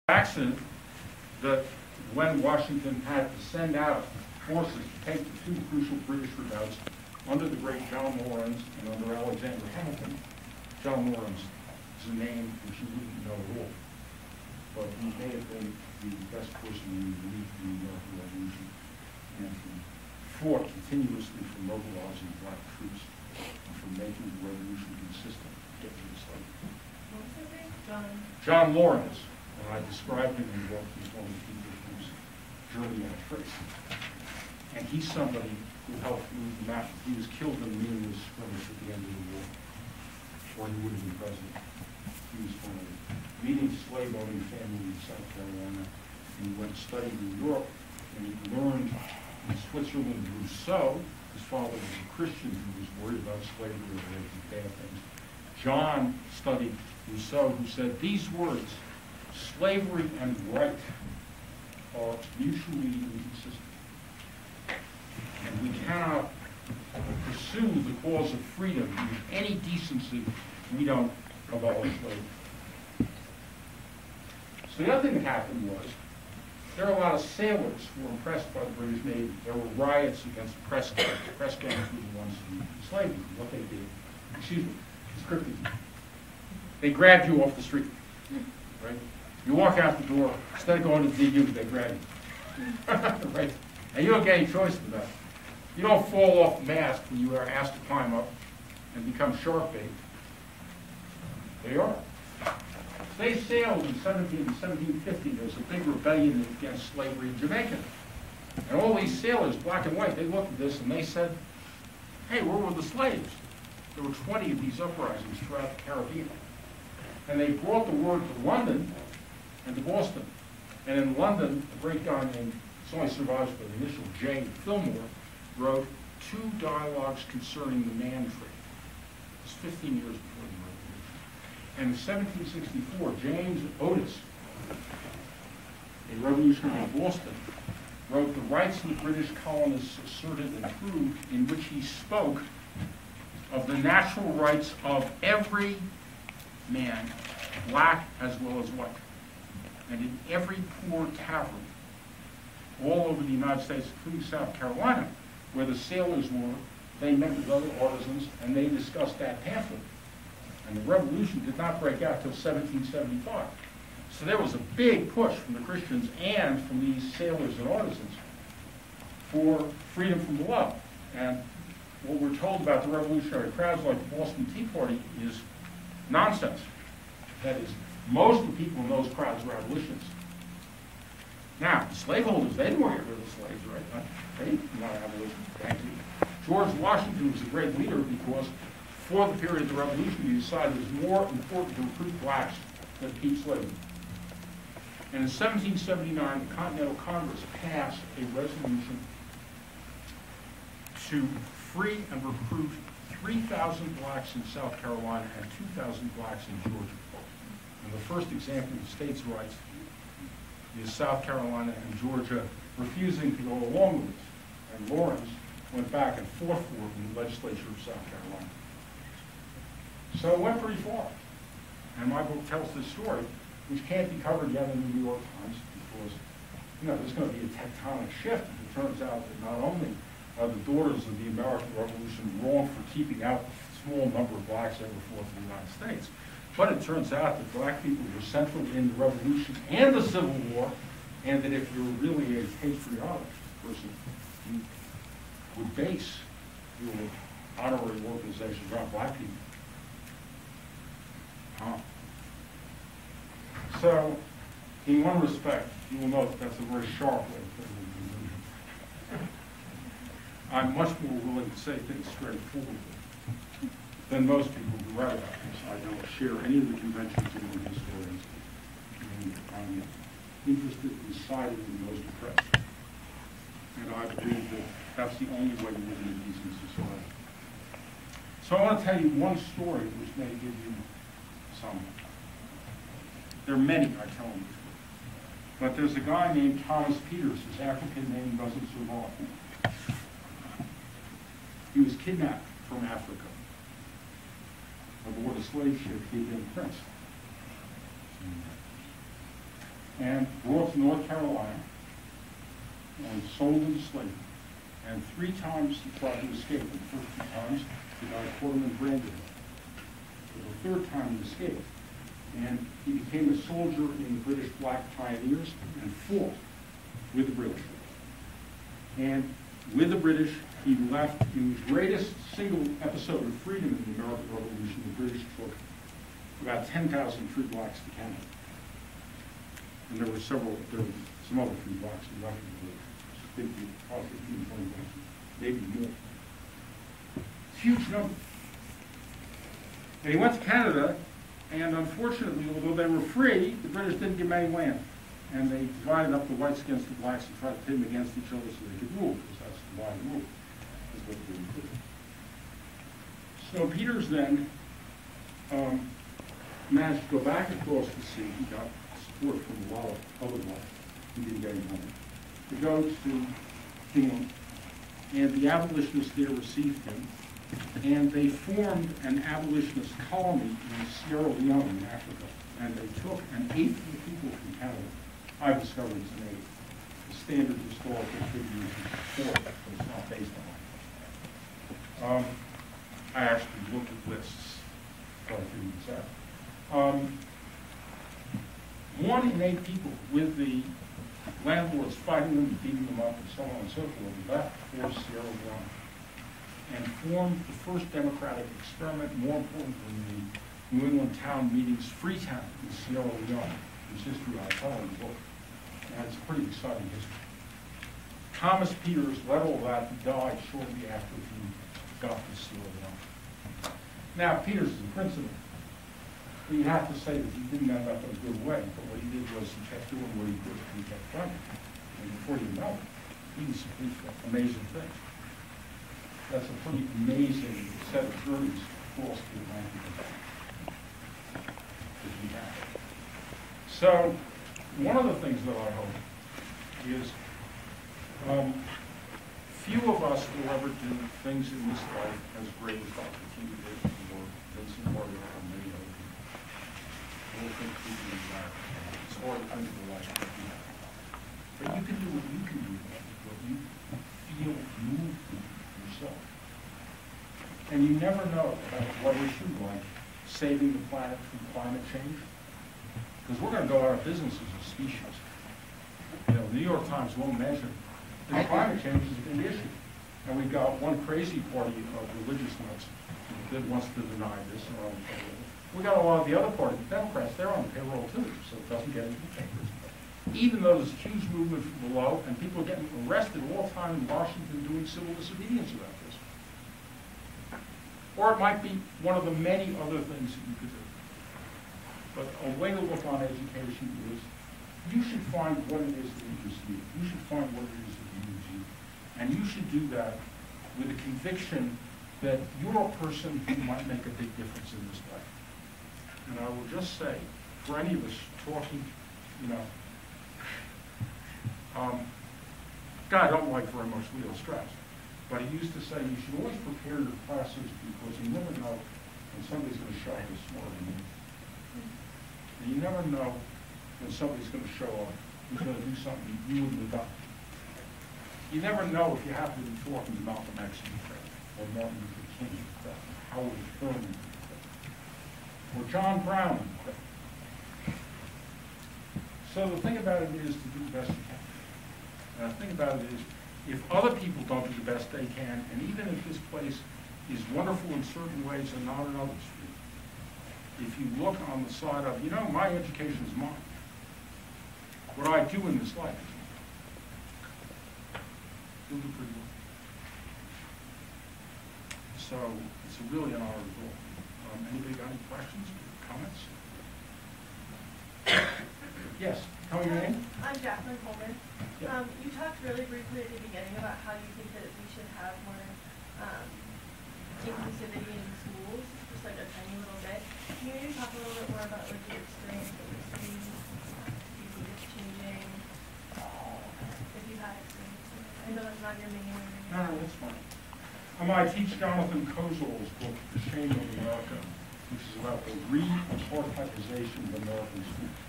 accident that when Washington had to send out forces to take the two crucial British redoubts under the great John Lawrence and under Alexander Hamilton. John Lawrence is a name which you wouldn't know at all, but he may have been the best person in the lead in the American Revolution, and he fought continuously for mobilizing black troops and for making the revolution consistent, get to the slave. What was his name? John Lawrence. And I described him in the book as one of the people whose journey I traced. And he's somebody who helped move the map. He was killed in a meaningless skirmish at the end of the war, or he would have been president. He was from a leading slave-owning family in South Carolina, and he went to study in Europe, and he learned in Switzerland Rousseau. His father was a Christian who was worried about slavery or making bad things. John studied Rousseau, who said these words, slavery and right, are mutually inconsistent. And we cannot pursue the cause of freedom with any decency if we don't abolish slavery. So the other thing that happened was, there were a lot of sailors who were impressed by the British Navy. There were riots against press gangs. Press gangs were the ones who enslaved them. What they did, excuse me, it's cryptic. They grabbed you off the street, right? You walk out the door, instead of going to DU, they grab you. Right? And you don't get any choice in that. You don't fall off the mast when you are asked to climb up and become shark bait. There you are. They sailed in 1750. There was a big rebellion against slavery in Jamaica. And all these sailors, black and white, they looked at this and they said, hey, where were the slaves? There were 20 of these uprisings throughout the Caribbean. And they brought the word to London and to Boston. And in London, a great guy named, it's only survives by the initial J, Fillmore, wrote 2 dialogues concerning the man trade. It was 15 years before the Revolution. And in 1764, James Otis, a revolutionary in Boston, wrote the rights of the British colonists asserted and proved, in which he spoke of the natural rights of every man, black as well as white. And in every poor tavern all over the United States, including South Carolina, where the sailors were, they met with other artisans and they discussed that pamphlet. And the revolution did not break out till 1775. So there was a big push from the Christians and from these sailors and artisans for freedom from below. And what we're told about the revolutionary crowds like the Boston Tea Party is nonsense. That is, most of the people in those crowds were abolitionists. Now, the slaveholders, they didn't want to get rid of the slaves, right? They didn't want abolition. Thank you. George Washington was a great leader because for the period of the Revolution, he decided it was more important to recruit blacks than to keep slavery. And in 1779, the Continental Congress passed a resolution to free and recruit 3,000 blacks in South Carolina and 2,000 blacks in Georgia. And the first example of states' rights is South Carolina and Georgia refusing to go along with this. And Lawrence went back and fought for it in the legislature of South Carolina. So it went pretty far. And my book tells this story, which can't be covered yet in the New York Times because, you know, there's going to be a tectonic shift. It turns out that not only are the daughters of the American Revolution wrong for keeping out the small number of blacks ever fought for the United States, but it turns out that black people were central in the Revolution and the Civil War, and that if you're really a patriotic person, you would base your honorary organizations around black people. So, in one respect, you will note that's a very sharp way of putting it. I'm much more willing to say things straightforwardly than most people who write about this. I don't share any of the conventions of the historians. And I'm interested in siding with the most oppressed. And I believe that that's the only way to live in a decent society. So I want to tell you one story which may give you some. There are many, I tell them. But there's a guy named Thomas Peters. His African name doesn't survive. He was kidnapped from Africa aboard a slave ship. He had been a prince. and brought to North Carolina and sold into slavery. And 3 times he tried to escape. The first 2 times, the guy caught him and branded him. For the 3rd time, he escaped. And he became a soldier in the British Black Pioneers and fought with the British. And with the British, he left in the greatest single episode of freedom in the American Revolution. The British took about 10,000 free blacks to Canada. And there were some other free blacks who left the British. Big deal, probably 15, 20,000, maybe more. Huge number. And he went to Canada, and unfortunately, although they were free, the British didn't give them any land. And they divided up the whites against the blacks and tried to pit them against each other so they could rule, because that's the divide rule. That's what they did. So Peters then managed to go back across the sea. He got support from a lot of other blacks. He didn't get any money. To go to England, and the abolitionists there received him, and they formed an abolitionist colony in Sierra Leone in Africa, and they took 1/8 of the people from Canada. I discovered it's an 1/8. The standard historical figure is 4, but it's not based on that. I actually looked at lists, but I figured this out. 1 in 8 people with the landlords fighting them, beating them up, and so on and so forth, left for Sierra Leone and formed the first democratic experiment, more important than the New England town meetings, Freetown in Sierra Leone, whose history I tell in the book. And it's a pretty exciting history. Thomas Peters led all that. He died shortly after he got to Sierra Leone. Now, Peters is a principal. But you have to say that he didn't end up in a good way, but what he did was he kept doing what he did and he kept fighting. And before you know it, he was amazing things. That's a pretty amazing set of journeys across the Atlantic that we have. So, one of the things that I hope is few of us will ever do things in this life as great as Dr. King did or Vincent Morgan or many other people. It's hard to think of a life like that. But you can do what you can do, what you feel moved to yourself. And you never know about what issue, like saving the planet from climate change. Because we're going to go out of business as a species. You know, the New York Times won't mention that climate change is a big issue. And we've got one crazy party of religious nuts that wants to deny this. We got a lot of the other party, the Democrats, they're on the payroll too, so it doesn't get into the papers. Even though there's a huge movement from below, and people are getting arrested all the time in Washington doing civil disobedience about this. Or it might be one of the many other things that you could do. But a way to look on education is you should find what it is that interests you. You should find what it is that moves you. And you should do that with a conviction that you're a person who might make a big difference in this life. And I will just say, for any of us talking, you know, God don't like very much real stress, but he used to say you should always prepare your classes because you never know when somebody's going to show up smarter than you. And you never know when somebody's going to show up who's going to do something you wouldn't have done. You never know if you happen to be talking to Malcolm X or Martin Luther King or Howard Thurman or John Brown. So the thing about it is to do the best you can. And the thing about it is, if other people don't do the best they can, and even if this place is wonderful in certain ways and not in others, if you look on the side of, you know, my education is mine. What I do in this life is mine. You'll do pretty well. So it's really an honor to go. Anybody got any questions or comments? Yes, tell me your name. I'm Jacqueline Coleman. Yeah. You talked really briefly at the beginning about how you think that we should have more inclusivity in schools, just like a tiny little bit. Can you maybe talk a little bit more about like your experience with the seeing, do you think it's changing, if you had experience? I know that's not your main area. No, that's fine. I teach Jonathan Kozol's book, The Shame of America, which is about the re-apartheidization of American schools.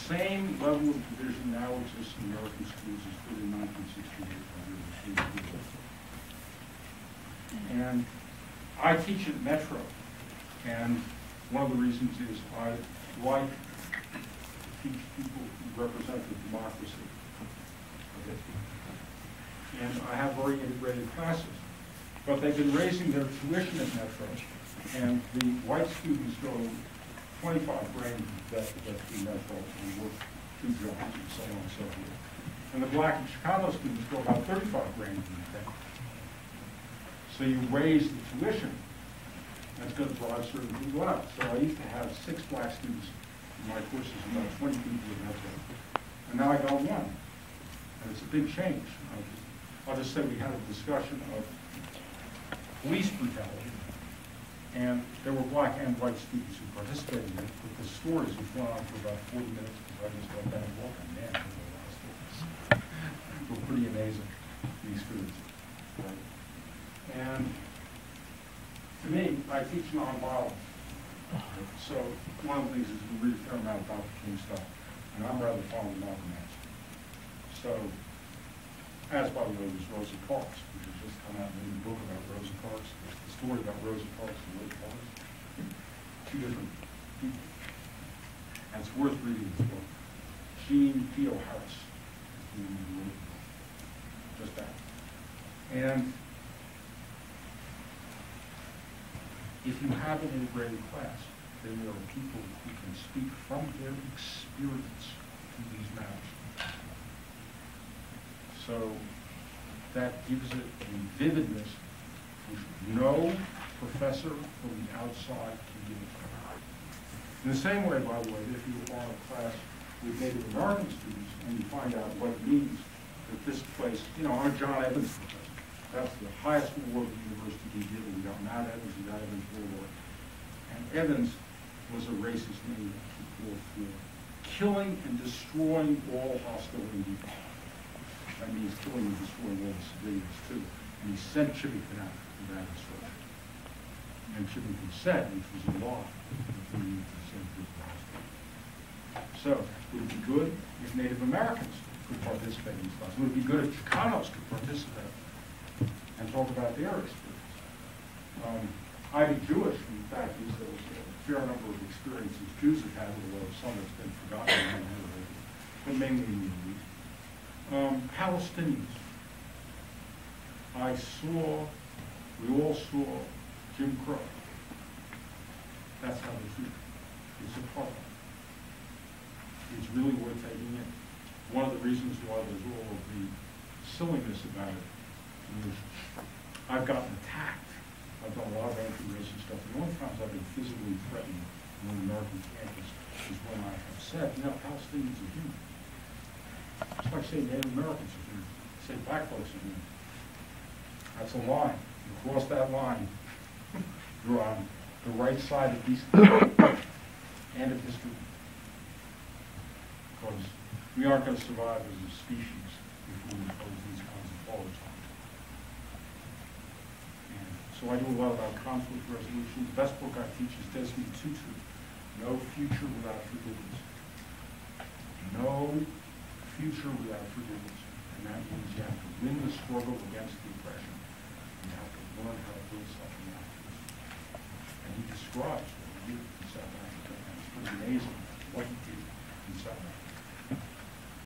same level of division now exists in American schools as did in 1968. And I teach at Metro, and one of the reasons is I like to teach people who represent the democracy. And I have very integrated classes. But they've been raising their tuition at Metro, and the white students go 25 grand debt to get through Metro and work 2 jobs and so on and so forth. And the black and Chicano students go about 35 grand in debt. So you raise the tuition, that's going to drive certain people out. So I used to have 6 black students in my courses, about 20 people in Metro. And now I got 1. And it's a big change. I'll just say we had a discussion of police brutality, and there were black and white students who participated in it, but the stories have gone on for about 40 minutes because I just got down and walked, and man, there were a lot of stories. They were pretty amazing, these students. Right? And to me, I teach nonviolence. So one of the things is we read a fair amount about the King stuff, and I'm rather fond of Malcolm X. So, as by the way, was Rosa Parks, which has just come out in the book about Rosa Parks. It's the story about Rosa Parks and Rosa Parks. 2 different people. And it's worth reading this book. Jean Theo Harris. Just that. And if you have an integrated class, there are people who can speak from their experience to these matters. So that gives it a vividness which no professor from the outside can give it. In the same way, by the way, if you are in a class with Native American students and you find out what it means that this place, I'm a John Evans professor. That's the highest award the university can give. We got Matt Evans, we got Evans Award. And Evans was a racist name for killing and destroying all hostile Indians. That means killing and destroying all the civilians too. And he sent Chivington out for that instruction. And Chivington said, which was a law, that we need to send people hostile. So, would it be good if Native Americans could participate in these classes? Would it be good if Chicanos could participate and talk about their experience? I'm Jewish, in fact, is there was a fair number of experiences Jews have had, although some have been forgotten, but mainly in the Middle East. Palestinians. We all saw Jim Crow. That's how they treat it. It's apartheid. It's really worth taking in. One of the reasons why there's all of the silliness about it is I've gotten attacked. I've done a lot of anti-racist stuff. The only times I've been physically threatened on an American campus is when I have said, Palestinians are human. It's like saying Native Americans are human. Say black folks are human. That's a line. You cross that line, you're on the right side of these and of history. Because we aren't going to survive as a species if we impose these kinds of laws. And so I do a lot about conflict resolution. The best book I teach is Desmond Tutu, No Future Without Forgiveness. No future without forgiveness. And that means you have to win the struggle against the oppression. You have to learn how to build something afterwards. And he describes what he did in South Africa, and it's pretty amazing what he did.